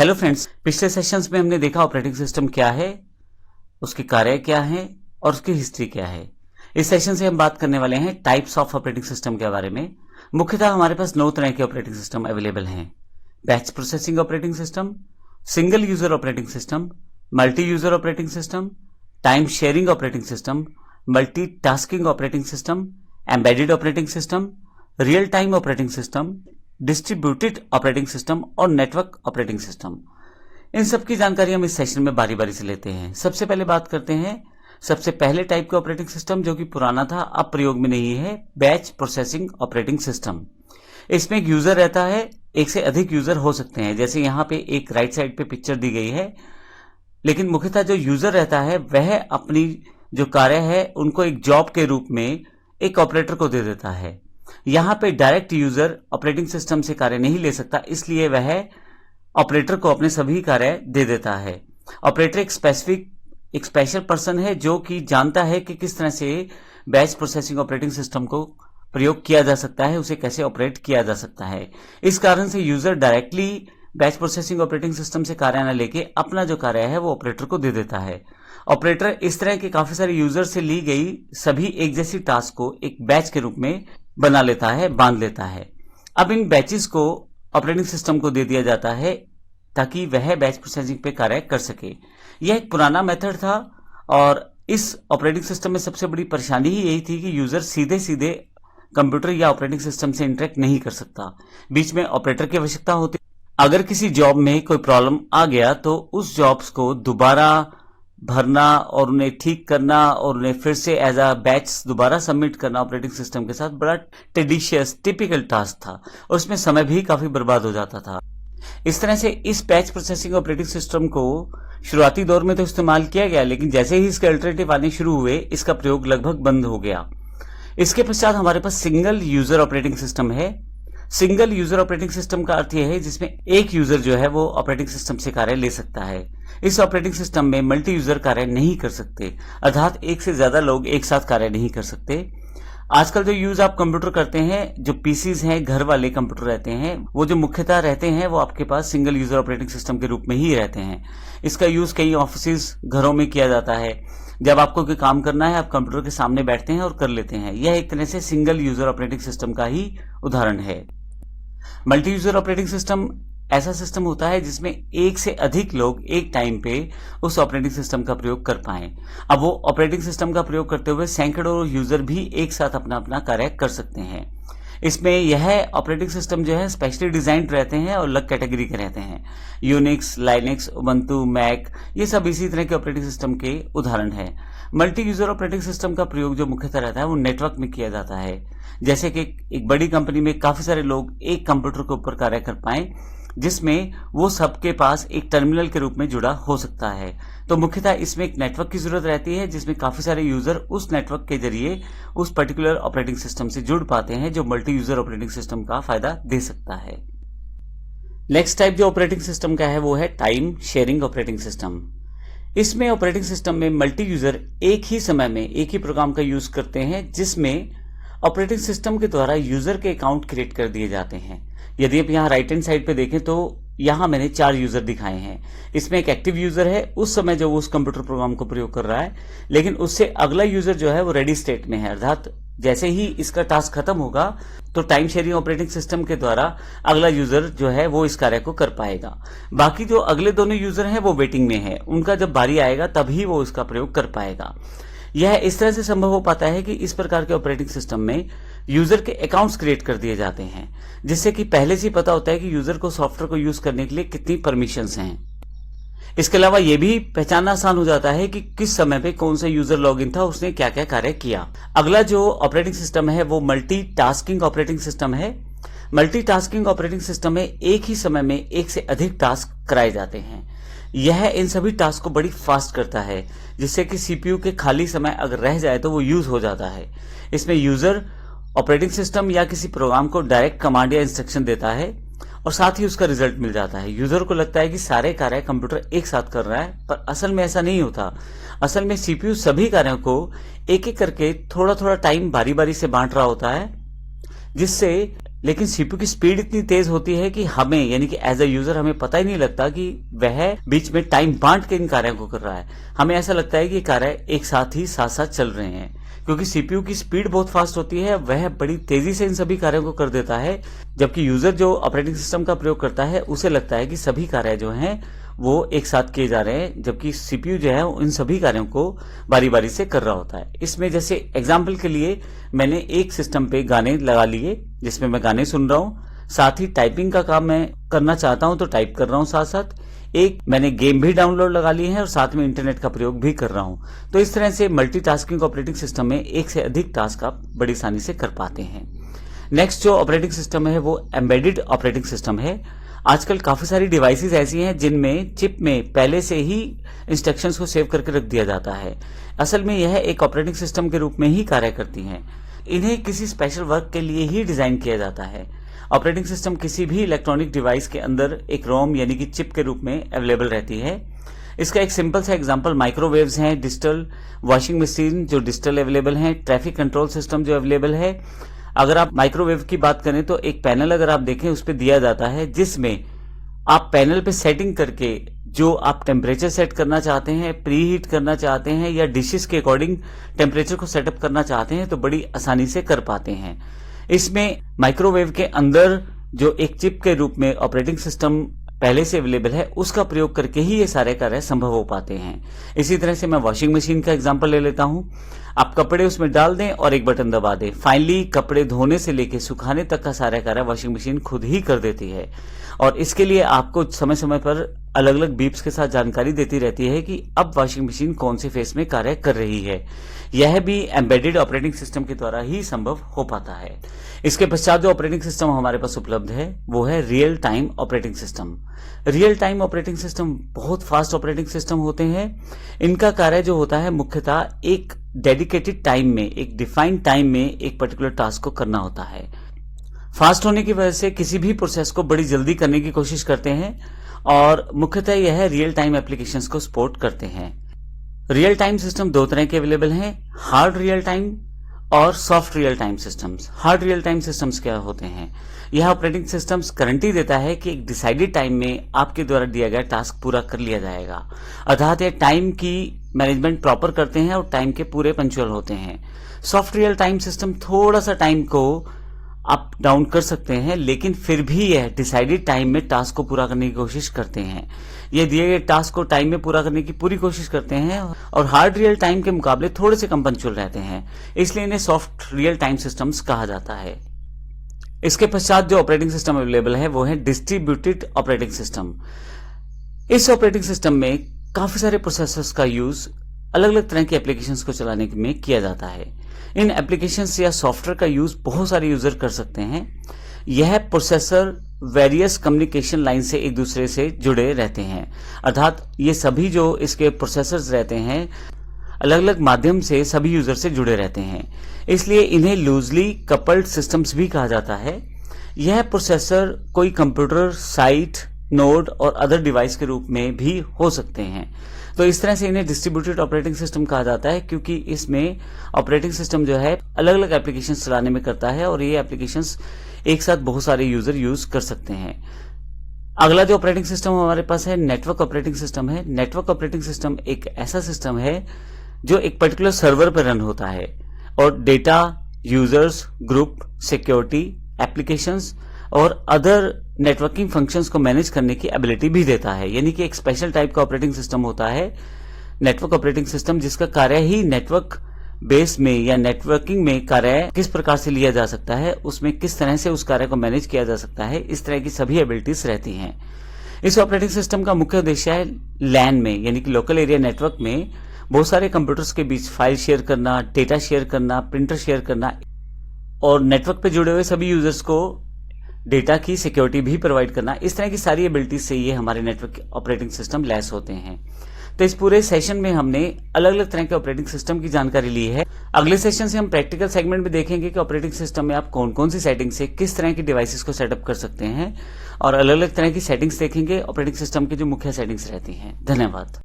Hello friends, पिछले sessions में हमने देखा ऑपरेटिंग सिस्टम क्या है, उसके कार्य क्या हैं और उसकी हिस्ट्री क्या है। इस सेशन से हम बात करने वाले हैं टाइप्स ऑफ ऑपरेटिंग सिस्टम के बारे में। मुख्यतः हमारे पास 9 तरह के ऑपरेटिंग सिस्टम अवेलेबल हैं। Batch processing operating system, single user operating system, multi user operating system, time sharing operating system, multi tasking operating system, embedded operating system, real time operating system, distributed operating system और network operating system. इन सब की जानकारी हम इस session में बारी बारी से लेते हैं। सबसे पहले बात करते हैं सबसे पहले टाइप के ऑपरेटिंग सिस्टम, जो कि पुराना था, अब प्रयोग में नहीं है, बैच प्रोसेसिंग ऑपरेटिंग सिस्टम। इसमें एक यूजर रहता है, एक से अधिक यूजर हो सकते हैं। जैसे यहाँ पे एक राइट साइड पे पिक्चर दी गई है, लेकिन मुख्यतः जो यूजर रहता है वह अपनी जो कार्य है उनको एक जॉब के रूप में एक ऑपरेटर को दे देता है। यहाँ पे डायरेक्ट यूजर ऑपरेटिंग सिस्टम से कार्य नहीं ले सकता, इसलिए वह ऑपरेटर को अपने सभी कार्य दे देता है। ऑपरेटर एक स्पेशल पर्सन है जो कि जानता है कि किस तरह से बैच प्रोसेसिंग ऑपरेटिंग सिस्टम को प्रयोग किया जा सकता है, उसे कैसे ऑपरेट किया जा सकता है। इस कारण से user directly batch processing operating system से कार्य न लेके अपना जो कार्य है वो ऑपरेटर को दे देता है। ऑपरेटर इस तरह के काफी सारे यूजर से ली गई सभी एक जैसी टास्क को एक बैच के रूप में बना लेता है, बांध लेता है। अब इन बैचेस को ऑपरेटिंग सिस्टम को दे दिया जाता है ताकि वह बैच प्रोसेसिंग पे कार्य कर सके। यह एक पुराना मेथड था और इस ऑपरेटिंग सिस्टम में सबसे बड़ी परेशानी ही यही थी कि यूजर सीधे सीधे कंप्यूटर या ऑपरेटिंग सिस्टम से इंटरेक्ट नहीं कर सकता, बीच में ऑपरेटर की आवश्यकता होती। अगर किसी जॉब में कोई प्रॉब्लम आ गया तो उस जॉब्स को दोबारा भरना और उन्हें ठीक करना और उन्हें फिर से एज अ बैच दोबारा सबमिट करना ऑपरेटिंग सिस्टम के साथ बड़ा टेडिशियस टिपिकल टास्क था और उसमें समय भी काफी बर्बाद हो जाता था। इस तरह से इस बैच प्रोसेसिंग ऑपरेटिंग सिस्टम को शुरुआती दौर में तो इस्तेमाल किया गया, लेकिन जैसे ही इसके अल्टरनेटिव आने शुरू हुए इसका प्रयोग लगभग बंद हो गया। इसके पश्चात हमारे पास सिंगल यूजर ऑपरेटिंग सिस्टम है। सिंगल यूजर ऑपरेटिंग सिस्टम का अर्थ यह है जिसमें एक यूजर जो है वो ऑपरेटिंग सिस्टम से कार्य ले सकता है। इस ऑपरेटिंग सिस्टम में मल्टी यूजर कार्य नहीं कर सकते, अर्थात एक से ज्यादा लोग एक साथ कार्य नहीं कर सकते। आजकल जो यूज आप कंप्यूटर करते हैं, जो पीसीज हैं, घर वाले कंप्यूटर रहते हैं, वो जो मुख्यतः रहते हैं वो आपके पास सिंगल यूजर ऑपरेटिंग सिस्टम के रूप में ही रहते हैं। इसका यूज कई ऑफिस घरों में किया जाता है। जब आपको कोई काम करना है आप कंप्यूटर के सामने बैठते हैं और कर लेते हैं। यह एक तरह से सिंगल यूजर ऑपरेटिंग सिस्टम का ही उदाहरण है। मल्टी यूजर ऑपरेटिंग सिस्टम ऐसा सिस्टम होता है जिसमें एक से अधिक लोग एक टाइम पे उस ऑपरेटिंग सिस्टम का प्रयोग कर पाए। अब वो ऑपरेटिंग सिस्टम का प्रयोग करते हुए सैकड़ों यूजर भी एक साथ अपना अपना कार्य कर सकते हैं। इसमें यह ऑपरेटिंग सिस्टम जो है स्पेशली डिजाइन्ड रहते हैं और अलग कैटेगरी के रहते हैं। यूनिक्स, लाइनेक्स, उबंटू, मैक, ये सब इसी तरह के ऑपरेटिंग सिस्टम के उदाहरण है। मल्टी यूजर ऑपरेटिंग सिस्टम का प्रयोग जो मुख्यतः रहता है वो नेटवर्क में किया जाता है। जैसे कि एक बड़ी कंपनी में काफी सारे लोग एक कंप्यूटर के ऊपर कार्य कर पाए, जिसमें वो सबके पास एक टर्मिनल के रूप में जुड़ा हो सकता है। तो मुख्यतः इसमें एक नेटवर्क की जरूरत रहती है जिसमें काफी सारे यूजर उस नेटवर्क के जरिए उस पर्टिकुलर ऑपरेटिंग सिस्टम से जुड़ पाते हैं, जो मल्टी यूजर ऑपरेटिंग सिस्टम का फायदा दे सकता है। नेक्स्ट टाइप जो ऑपरेटिंग सिस्टम का है वो है टाइम शेयरिंग ऑपरेटिंग सिस्टम। इसमें ऑपरेटिंग सिस्टम में मल्टी यूजर एक ही समय में एक ही प्रोग्राम का यूज करते हैं, जिसमें ऑपरेटिंग सिस्टम के द्वारा यूजर के अकाउंट क्रिएट कर दिए जाते हैं। यदि आप यहाँ राइट हैंड साइड पे देखें तो यहाँ मैंने 4 यूजर दिखाए हैं। इसमें एक एक्टिव यूजर है उस समय जो वो उस कंप्यूटर प्रोग्राम को प्रयोग कर रहा है, लेकिन उससे अगला यूजर जो है वो रेडी स्टेट में है, अर्थात जैसे ही इसका टास्क खत्म होगा तो टाइम शेयरिंग ऑपरेटिंग सिस्टम के द्वारा अगला यूजर जो है वो इस कार्य को कर पाएगा। बाकी जो अगले दोनों यूजर हैं वो वेटिंग में है, उनका जब बारी आएगा तभी वो इसका प्रयोग कर पाएगा। यह इस तरह से संभव हो पाता है कि इस प्रकार के ऑपरेटिंग सिस्टम में यूजर के अकाउंट्स क्रिएट कर दिए जाते हैं, जिससे कि पहले से ही पता होता है कि यूजर को सॉफ्टवेयर को यूज करने के लिए कितनी परमिशंस हैं। इसके अलावा यह भी पहचानना आसान हो जाता है कि किस समय पे कौन सा यूजर लॉगिन था, उसने क्या क्या कार्य किया। अगला जो ऑपरेटिंग सिस्टम है वो मल्टी टास्किंग ऑपरेटिंग सिस्टम है। मल्टी टास्किंग ऑपरेटिंग सिस्टम में एक ही समय में एक से अधिक टास्क कराए जाते हैं। यह इन सभी टास्क को बड़ी फास्ट करता है, जिससे कि सीपीयू के खाली समय अगर रह जाए तो वो यूज हो जाता है। इसमें यूजर ऑपरेटिंग सिस्टम या किसी प्रोग्राम को डायरेक्ट कमांड या इंस्ट्रक्शन देता है और साथ ही उसका रिजल्ट मिल जाता है। यूजर को लगता है कि सारे कार्य कंप्यूटर एक साथ कर रहा है, पर असल में ऐसा नहीं होता। असल में सीपीयू सभी कार्यों को एक एक करके थोड़ा थोड़ा टाइम बारी बारी से बांट रहा होता है, जिससे लेकिन सीपीयू की स्पीड इतनी तेज होती है कि हमें यानी कि एज अ यूजर हमें पता ही नहीं लगता कि वह बीच में टाइम बांट के इन कार्यों को कर रहा है। हमें ऐसा लगता है कि कार्य एक साथ ही साथ साथ चल रहे हैं, क्योंकि सीपीयू की स्पीड बहुत फास्ट होती है, वह बड़ी तेजी से इन सभी कार्यों को कर देता है, जबकि यूजर जो ऑपरेटिंग सिस्टम का प्रयोग करता है उसे लगता है कि सभी कार्य जो हैं वो एक साथ किए जा रहे हैं, जबकि सीपीयू जो है इन सभी कार्यों को बारी बारी से कर रहा होता है। इसमें जैसे एग्जाम्पल के लिए मैंने एक सिस्टम पे गाने लगा लिए जिसमें मैं गाने सुन रहा हूं, साथ ही टाइपिंग का काम मैं करना चाहता हूं तो टाइप कर रहा हूं, साथ साथ एक मैंने गेम भी डाउनलोड लगा ली है और साथ में इंटरनेट का प्रयोग भी कर रहा हूं। तो इस तरह से मल्टीटास्किंग ऑपरेटिंग सिस्टम में एक से अधिक टास्क आप बड़ी आसानी से कर पाते हैं। नेक्स्ट जो ऑपरेटिंग सिस्टम है वो एम्बेडेड ऑपरेटिंग सिस्टम है। आजकल काफी सारी डिवाइसेस ऐसी हैं जिनमें चिप में पहले से ही इंस्ट्रक्शंस को सेव करके रख दिया जाता है। असल में यह एक ऑपरेटिंग सिस्टम के रूप में ही कार्य करती हैं। इन्हें किसी स्पेशल वर्क के लिए ही डिजाइन किया जाता है। ऑपरेटिंग सिस्टम किसी भी इलेक्ट्रॉनिक डिवाइस के अंदर एक रोम यानी कि चिप के रूप में अवेलेबल रहती है। इसका एक सिंपल सा एग्जांपल माइक्रोवेव्स हैं, डिजिटल वॉशिंग मशीन जो डिजिटल अवेलेबल हैं, ट्रैफिक कंट्रोल सिस्टम जो अवेलेबल है। अगर आप माइक्रोवेव की बात करें तो एक पैनल अगर आप देखें उस पर दिया जाता है जिसमें आप पैनल पे सेटिंग करके जो आप टेम्परेचर सेट करना चाहते हैं, प्री हीट करना चाहते हैं या डिशेस के अकॉर्डिंग टेम्परेचर को सेटअप करना चाहते हैं तो बड़ी आसानी से कर पाते हैं। इसमें माइक्रोवेव के अंदर जो एक चिप के रूप में ऑपरेटिंग सिस्टम पहले से अवेलेबल है उसका प्रयोग करके ही ये सारे कार्य संभव हो पाते हैं। इसी तरह से मैं वॉशिंग मशीन का एग्जांपल ले लेता हूं। आप कपड़े उसमें डाल दें और एक बटन दबा दें, फाइनली कपड़े धोने से लेकर सुखाने तक का सारा कार्य वॉशिंग मशीन खुद ही कर देती है। और इसके लिए आपको समय समय पर अलग अलग बीप्स के साथ जानकारी देती रहती है कि अब वॉशिंग मशीन कौन से फेस में कार्य कर रही है। यह भी एम्बेडेड ऑपरेटिंग सिस्टम के द्वारा ही संभव हो पाता है। इसके पश्चात जो ऑपरेटिंग सिस्टम हमारे पास उपलब्ध है वो है real time operating system. Real time operating system बहुत फास्ट ऑपरेटिंग सिस्टम होते हैं। इनका कार्य जो होता है मुख्यतः एक डेडिकेटेड टाइम में, एक डिफाइंड टाइम में एक पर्टिकुलर टास्क को करना होता है। फास्ट होने की वजह से किसी भी प्रोसेस को बड़ी जल्दी करने की कोशिश करते हैं और मुख्यतः यह रियल टाइम एप्लीकेशंस को सपोर्ट करते हैं। रियल टाइम सिस्टम दो तरह के अवेलेबल हैं, हार्ड रियल टाइम और soft real time systems. Hard real time systems क्या होते हैं? यह ऑपरेटिंग सिस्टम्स गारंटी देता है कि एक डिसाइडेड टाइम में आपके द्वारा दिया गया टास्क पूरा कर लिया जाएगा, अर्थात ये टाइम की मैनेजमेंट प्रॉपर करते हैं और टाइम के पूरे पंक्चुअल होते हैं। सॉफ्ट रियल टाइम सिस्टम थोड़ा सा टाइम को अप डाउन कर सकते हैं, लेकिन फिर भी यह डिसाइडेड टाइम में टास्क को पूरा करने की कोशिश करते हैं। ये दिए गए टास्क को टाइम में पूरा करने की पूरी कोशिश करते हैं और हार्ड रियल टाइम के मुकाबले थोड़े से कम पंक्चुअल रहते हैं, इसलिए इन्हें सॉफ्ट रियल टाइम सिस्टम्स कहा जाता है। इसके पश्चात जो ऑपरेटिंग सिस्टम अवेलेबल है वो है डिस्ट्रीब्यूटेड ऑपरेटिंग सिस्टम। इस ऑपरेटिंग सिस्टम में काफी सारे प्रोसेसर्स का यूज अलग अलग तरह की एप्लीकेशंस को चलाने में किया जाता है। इन एप्लीकेशंस या सॉफ्टवेयर का यूज बहुत सारे यूजर कर सकते हैं। यह प्रोसेसर वेरियस कम्युनिकेशन लाइन से एक दूसरे से जुड़े रहते हैं, अर्थात ये सभी जो इसके प्रोसेसर्स रहते हैं अलग अलग माध्यम से सभी यूजर से जुड़े रहते हैं, इसलिए इन्हें लूजली कपल्ड सिस्टम्स भी कहा जाता है। यह प्रोसेसर कोई कंप्यूटर, साइट, नोड और अदर डिवाइस के रूप में भी हो सकते हैं। तो इस तरह से इन्हें डिस्ट्रीब्यूटेड ऑपरेटिंग सिस्टम कहा जाता है, क्योंकि इसमें ऑपरेटिंग सिस्टम जो है अलग अलग एप्लीकेशन चलाने में करता है और ये एप्लीकेशंस एक साथ बहुत सारे यूजर यूज कर सकते हैं। अगला जो ऑपरेटिंग सिस्टम हमारे पास है नेटवर्क ऑपरेटिंग सिस्टम है। नेटवर्क ऑपरेटिंग सिस्टम एक ऐसा सिस्टम है जो एक पर्टिकुलर सर्वर पर रन होता है और data, users, group, security, applications और अदर नेटवर्किंग फंक्शंस को मैनेज करने की एबिलिटी भी देता है। यानी कि एक स्पेशल टाइप का ऑपरेटिंग सिस्टम होता है नेटवर्क ऑपरेटिंग सिस्टम, जिसका कार्य ही नेटवर्क बेस में या नेटवर्किंग में कार्य किस प्रकार से लिया जा सकता है, उसमें किस तरह से उस कार्य को मैनेज किया जा सकता है, इस तरह की सभी एबिलिटीज रहती हैं। इस ऑपरेटिंग सिस्टम का मुख्य उद्देश्य है लैन में यानी कि लोकल एरिया नेटवर्क में बहुत सारे कंप्यूटर्स के बीच फाइल शेयर करना, डेटा शेयर करना, प्रिंटर शेयर करना और नेटवर्क पे जुड़े हुए सभी यूजर्स को डेटा की सिक्योरिटी भी प्रोवाइड करना। इस तरह की सारी एबिलिटीज से ये हमारे नेटवर्क ऑपरेटिंग सिस्टम लैस होते हैं। तो इस पूरे सेशन में हमने अलग अलग तरह के ऑपरेटिंग सिस्टम की जानकारी ली है। अगले सेशन से हम प्रैक्टिकल सेगमेंट में देखेंगे कि ऑपरेटिंग सिस्टम में आप कौन कौन सी सेटिंग से किस तरह की डिवाइसेस को सेटअप कर सकते हैं और अलग अलग तरह की सेटिंग्स देखेंगे, ऑपरेटिंग सिस्टम की जो मुख्य सेटिंग्स रहती हैं। धन्यवाद।